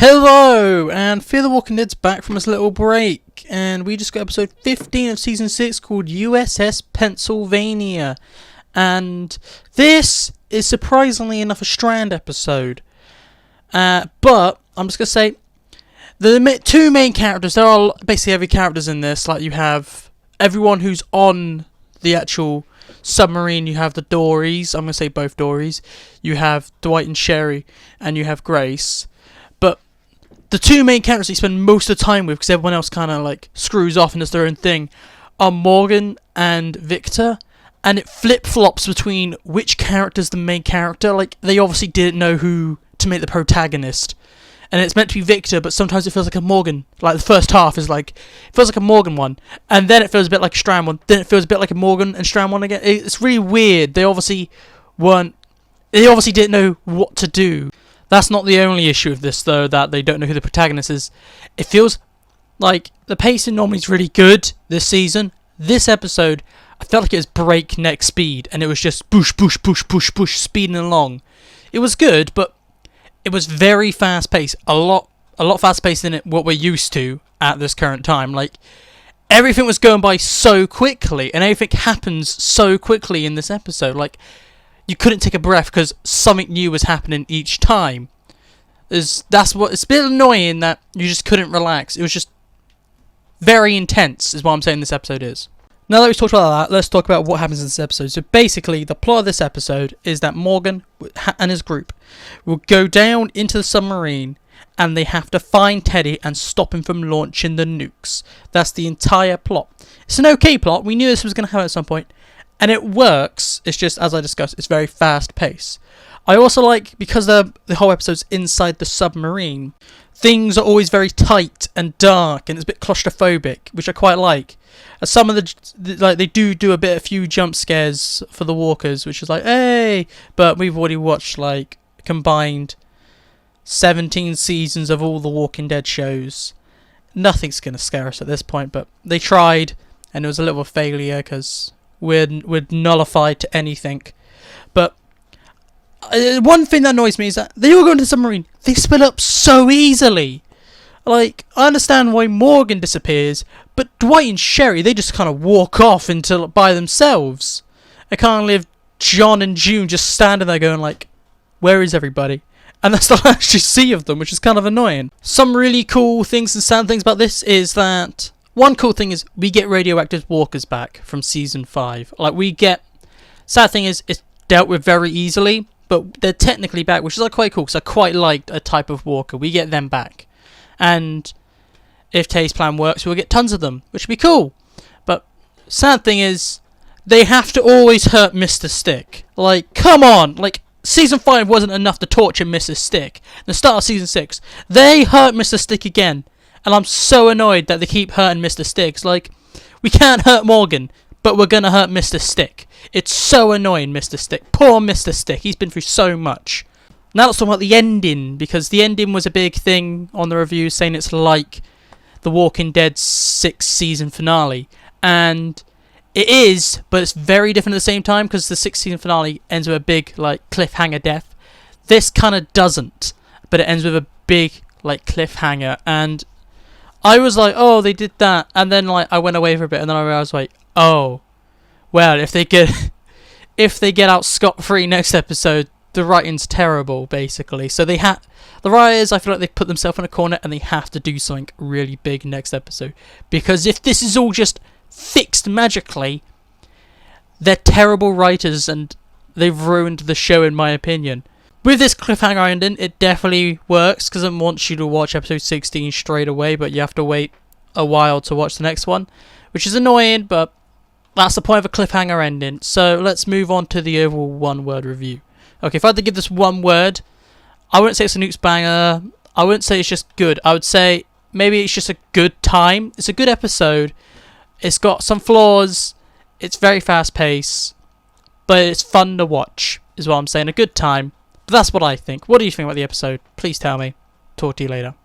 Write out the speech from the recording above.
Hello, and Fear the Walking Dead's back from his little break, and we just got episode 15 of season 6 called USS Pennsylvania, and this is surprisingly enough a Strand episode, but I'm just going to say, the two main characters, there are basically every character's in this, like you have everyone who's on the actual submarine, you have the Dories, I'm going to say both Dories, you have Dwight and Sherry, and you have Grace. But the two main characters you spend most of the time with, because everyone else kind of like screws off and does their own thing, are Morgan and Victor. And it flip-flops between which character's the main character. Like, they obviously didn't know who to make the protagonist. And it's meant to be Victor, but sometimes it feels like a Morgan. Like, the first half is like, it feels like a Morgan one. And then it feels a bit like a Strand one. Then it feels a bit like a Morgan and Strand one again. It's really weird. They obviously didn't know what to do. That's not the only issue of this, though, that they don't know who the protagonist is. It feels like the pacing normally is really good this season. This episode, I felt like it was breakneck speed, and it was just push, push, push, push, push, speeding along. It was good, but it was very fast-paced. A lot fast-paced than what we're used to at this current time. Like, everything was going by so quickly, and everything happens so quickly in this episode. Like, you couldn't take a breath because something new was happening each time. It's a bit annoying that you just couldn't relax. It was just very intense, is what I'm saying this episode is. Now that we've talked about that, let's talk about what happens in this episode. So basically, the plot of this episode is that Morgan and his group will go down into the submarine and they have to find Teddy and stop him from launching the nukes. That's the entire plot. It's an okay plot. We knew this was going to happen at some point. And it works, it's just, as I discussed, it's very fast-paced. I also like, because the whole episode's inside the submarine, things are always very tight and dark, and it's a bit claustrophobic, which I quite like. Some of they do a few jump scares for the walkers, which is like, hey! But we've already watched, like, combined 17 seasons of all the Walking Dead shows. Nothing's going to scare us at this point, but they tried, and it was a little failure, because we're nullified to anything. But one thing that annoys me is that they all go into the submarine. They split up so easily. Like, I understand why Morgan disappears, but Dwight and Sherry, they just kind of walk off by themselves. I can't live John and June just standing there going like, where is everybody? And that's all I actually see of them, which is kind of annoying. Some really cool things and sad things about this is that one cool thing is we get radioactive walkers back from season 5. Like, sad thing is it's dealt with very easily, but they're technically back, which is like quite cool because I quite liked a type of walker. We get them back. And if Tay's plan works, we'll get tons of them, which would be cool. But sad thing is they have to always hurt Mr. Stick. Like, come on! Like, season 5 wasn't enough to torture Mr. Stick. The start of season 6, they hurt Mr. Stick again. And I'm so annoyed that they keep hurting Mr. Stick. It's like, we can't hurt Morgan, but we're gonna hurt Mr. Stick. It's so annoying, Mr. Stick. Poor Mr. Stick. He's been through so much. Now let's talk about the ending, because the ending was a big thing on the reviews, saying it's like The Walking Dead 6th season finale. And it is, but it's very different at the same time, because the 6th season finale ends with a big, like, cliffhanger death. This kind of doesn't, but it ends with a big, like, cliffhanger. And I was like, oh, they did that. And then, like, I went away for a bit, and then I realized, like, oh, well, if they get out scot-free next episode, the writing's terrible, basically. So the writers, I feel like they put themselves in a corner, and they have to do something really big next episode. Because if this is all just fixed magically, they're terrible writers, and they've ruined the show, in my opinion. With this cliffhanger ending, it definitely works, because it wants you to watch episode 16 straight away, but you have to wait a while to watch the next one, which is annoying, but that's the point of a cliffhanger ending. So let's move on to the overall one-word review. Okay, if I had to give this one word, I wouldn't say it's a nukes banger, I wouldn't say it's just good, I would say maybe it's just a good time. It's a good episode, it's got some flaws, it's very fast-paced, but it's fun to watch, is what I'm saying, a good time. But that's what I think. What do you think about the episode? Please tell me. Talk to you later.